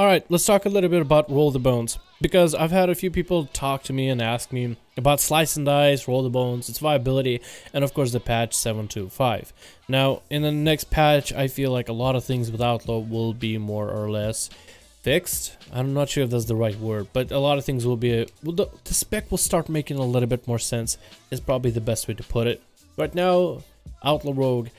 Alright, let's talk a little bit about Roll the Bones, because I've had a few people talk to me and ask me about Slice and Dice, Roll the Bones, its viability, and of course the patch 7.2.5. Now, in the next patch, I feel like a lot of things with Outlaw will be more or less fixed. I'm not sure if that's the right word, but a lot of things will be... the spec will start making a little bit more sense, is probably the best way to put it. Right now, Outlaw Rogue...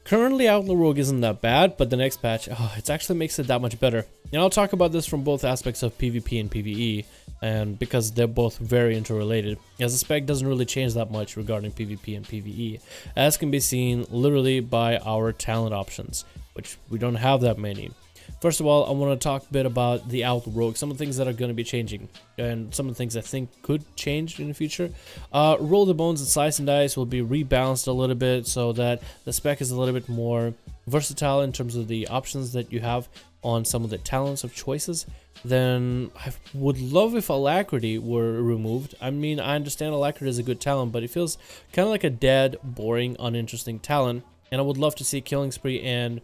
Currently, Outlaw Rogue isn't that bad, but the next patch, it actually makes it that much better. And I'll talk about this from both aspects of PvP and PvE, and because they're both very interrelated, as the spec doesn't really change that much regarding PvP and PvE, as can be seen literally by our talent options, which we don't have that many. First of all, I want to talk a bit about the Outlaw Rogue, some of the things that are going to be changing, and some of the things I think could change in the future. Roll the Bones and Slice and Dice will be rebalanced a little bit so that the spec is a little bit more versatile in terms of the options that you have on some of the talents of choices. Then I would love if Alacrity were removed. I mean, I understand Alacrity is a good talent, but it feels kind of like a dead, boring, uninteresting talent, and I would love to see Killing Spree and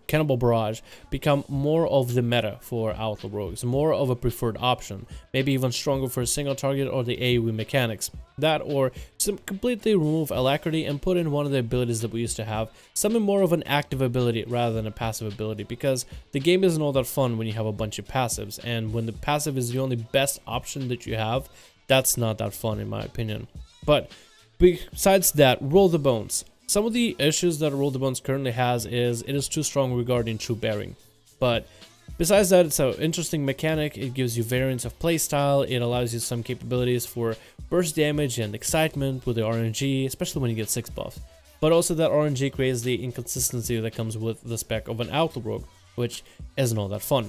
Cannibal Barrage become more of the meta for Outlaw Rogues, more of a preferred option, maybe even stronger for a single target or the AoE mechanics. That, or just completely remove Alacrity and put in one of the abilities that we used to have, something more of an active ability rather than a passive ability, because the game isn't all that fun when you have a bunch of passives, and when the passive is the only best option that you have, that's not that fun in my opinion. But besides that, Roll the Bones. Some of the issues that Roll the Bones currently has is it is too strong regarding true bearing. But besides that, it's an interesting mechanic. It gives you variance of playstyle. It allows you some capabilities for burst damage and excitement with the RNG, especially when you get 6 buffs. But also that RNG creates the inconsistency that comes with the spec of an Outlaw Rogue, which isn't all that fun.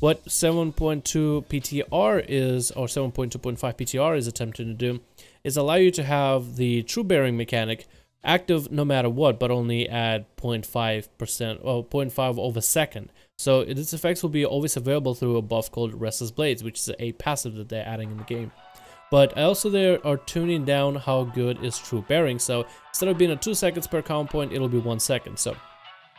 What 7.2 PTR is, or 7.2.5 PTR is attempting to do, is allow you to have the true bearing mechanic active no matter what, but only at 0.5% or 0.5 of a second. So its effects will be always available through a buff called Restless Blades, which is a passive that they're adding in the game. But also they are tuning down how good is true bearing. So instead of being at 2 seconds per count point, it'll be 1 second. So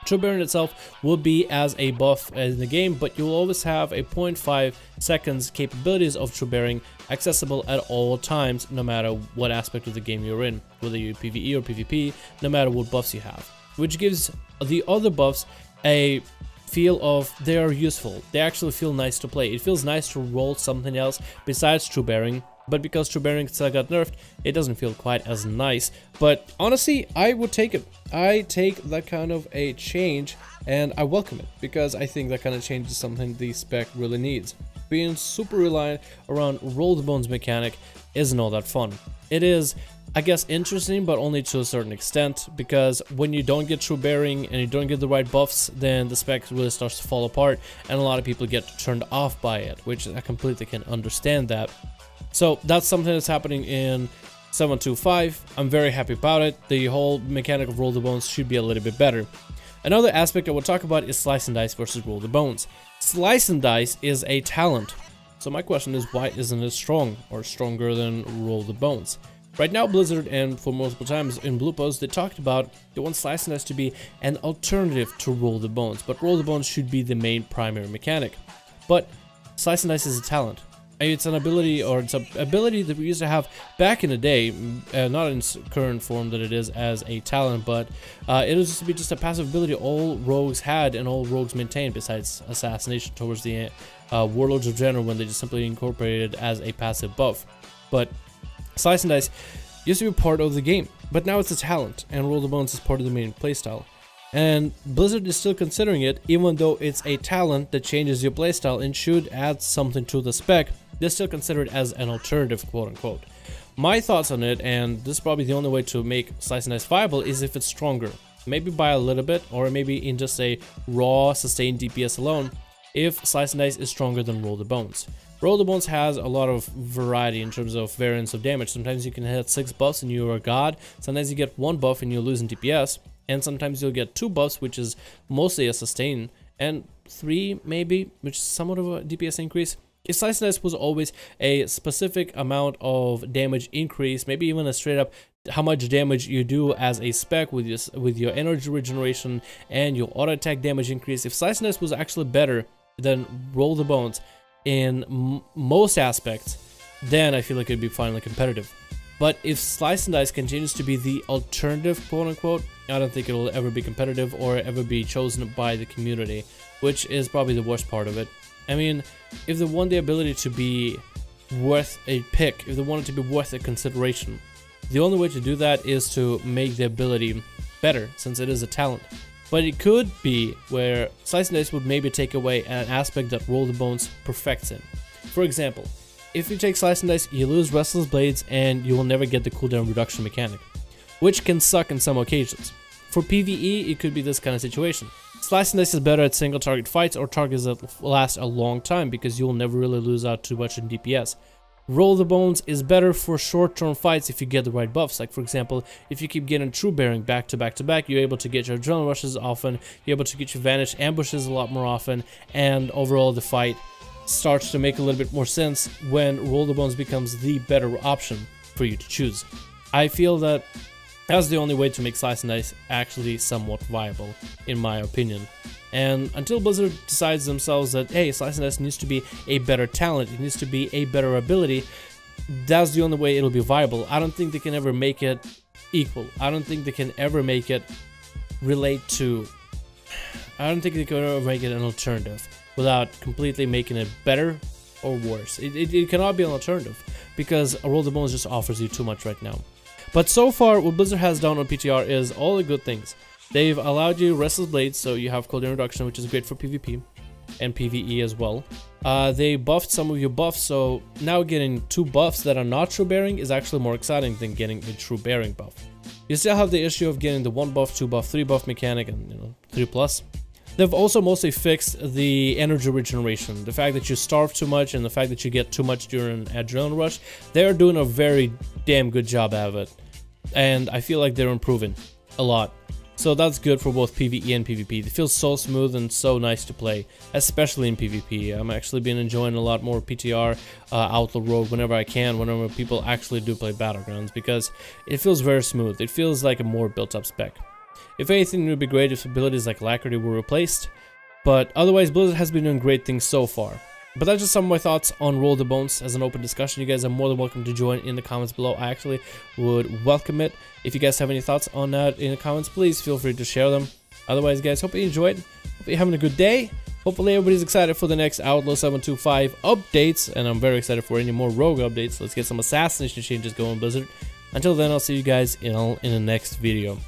true bearing itself will be as a buff in the game, but you'll always have a 0.5 seconds capabilities of true bearing accessible at all times, no matter what aspect of the game you're in, whether you're PvE or PvP, no matter what buffs you have, which gives the other buffs a feel of they are useful. They actually feel nice to play. It feels nice to roll something else besides true bearing. But because true bearing still got nerfed, it doesn't feel quite as nice. But honestly, I would take it. I take that kind of a change and I welcome it, because I think that kind of change is something the spec really needs. Being super reliant around Roll the Bones mechanic isn't all that fun. It is, I guess, interesting, but only to a certain extent, because when you don't get true bearing and you don't get the right buffs, then the spec really starts to fall apart and a lot of people get turned off by it, which I completely can understand that. So that's something that's happening in 7.2.5. I'm very happy about it. The whole mechanic of Roll the Bones should be a little bit better. Another aspect I will talk about is Slice and Dice versus Roll the Bones. Slice and Dice is a talent. So my question is, why isn't it strong or stronger than Roll the Bones? Right now, Blizzard, and for multiple times in Blue Post, they talked about they want Slice and Dice to be an alternative to Roll the Bones, but Roll the Bones should be the main primary mechanic. But Slice and Dice is a talent. It's an ability, or it's an ability that we used to have back in the day, not in its current form that it is as a talent, but it used to be just a passive ability all rogues had and all rogues maintained, besides Assassination towards the Warlords of General, when they just simply incorporated it as a passive buff. But Slice and Dice used to be part of the game, but now it's a talent, and Roll the Bones is part of the main playstyle. And Blizzard is still considering it, even though it's a talent that changes your playstyle and should add something to the spec. They still consider it as an alternative, quote unquote. My thoughts on it, and this is probably the only way to make Slice and Dice viable, is if it's stronger. Maybe by a little bit, or maybe in just a raw sustained DPS alone, if Slice and Dice is stronger than Roll the Bones. Roll the Bones has a lot of variety in terms of variance of damage. Sometimes you can hit 6 buffs and you're a god, sometimes you get 1 buff and you lose in DPS, and sometimes you'll get 2 buffs, which is mostly a sustain, and 3 maybe, which is somewhat of a DPS increase. If Slice and Dice was always a specific amount of damage increase, maybe even a straight up how much damage you do as a spec with your energy regeneration and your auto attack damage increase, if Slice and Dice was actually better than Roll the Bones in most aspects, then I feel like it'd be finally competitive. But if Slice and Dice continues to be the alternative, quote unquote, I don't think it'll ever be competitive or ever be chosen by the community, which is probably the worst part of it. I mean, if they want the ability to be worth a pick, if they want it to be worth a consideration, the only way to do that is to make the ability better, since it is a talent. But it could be where Slice and Dice would maybe take away an aspect that Roll the Bones perfects in. For example, if you take Slice and Dice, you lose Restless Blades and you will never get the cooldown reduction mechanic, which can suck in some occasions. For PvE, it could be this kind of situation. Slice and Dice is better at single target fights or targets that last a long time because you'll never really lose out too much in DPS. Roll the Bones is better for short-term fights if you get the right buffs. Like, for example, if you keep getting True Bearing back to back to back, you're able to get your Adrenaline Rushes often, you're able to get your Vanish Ambushes a lot more often, and overall the fight starts to make a little bit more sense when Roll the Bones becomes the better option for you to choose. I feel that that's the only way to make Slice and Dice actually somewhat viable, in my opinion. And until Blizzard decides themselves that, hey, Slice and Dice needs to be a better talent, it needs to be a better ability, that's the only way it'll be viable. I don't think they can ever make it equal. I don't think they can ever make it relate to... I don't think they can ever make it an alternative without completely making it better or worse. It cannot be an alternative, because a Roll the Bones just offers you too much right now. But so far, what Blizzard has done on PTR is all the good things. They've allowed you Restless Blades, so you have cooldown reduction, which is great for PvP and PvE as well. They buffed some of your buffs, so now getting 2 buffs that are not True Bearing is actually more exciting than getting a True Bearing buff. You still have the issue of getting the 1 buff, 2 buff, 3 buff mechanic, and 3+. They've also mostly fixed the energy regeneration, the fact that you starve too much and the fact that you get too much during Adrenaline Rush. They're doing a very damn good job of it, and I feel like they're improving a lot. So that's good for both PvE and PvP. It feels so smooth and so nice to play, especially in PvP. I'm actually been enjoying a lot more PTR, Outlaw Rogue whenever I can, whenever people actually do play Battlegrounds, because it feels very smooth. It feels like a more built up spec. If anything, it would be great if abilities like Alacrity were replaced, but otherwise Blizzard has been doing great things so far. But that's just some of my thoughts on Roll the Bones as an open discussion. You guys are more than welcome to join in the comments below. I actually would welcome it. If you guys have any thoughts on that in the comments, please feel free to share them. Otherwise, guys, hope you enjoyed. Hope you're having a good day. Hopefully everybody's excited for the next Outlaw 725 updates, and I'm very excited for any more Rogue updates. Let's get some assassination changes going, Blizzard. Until then, I'll see you guys in the next video.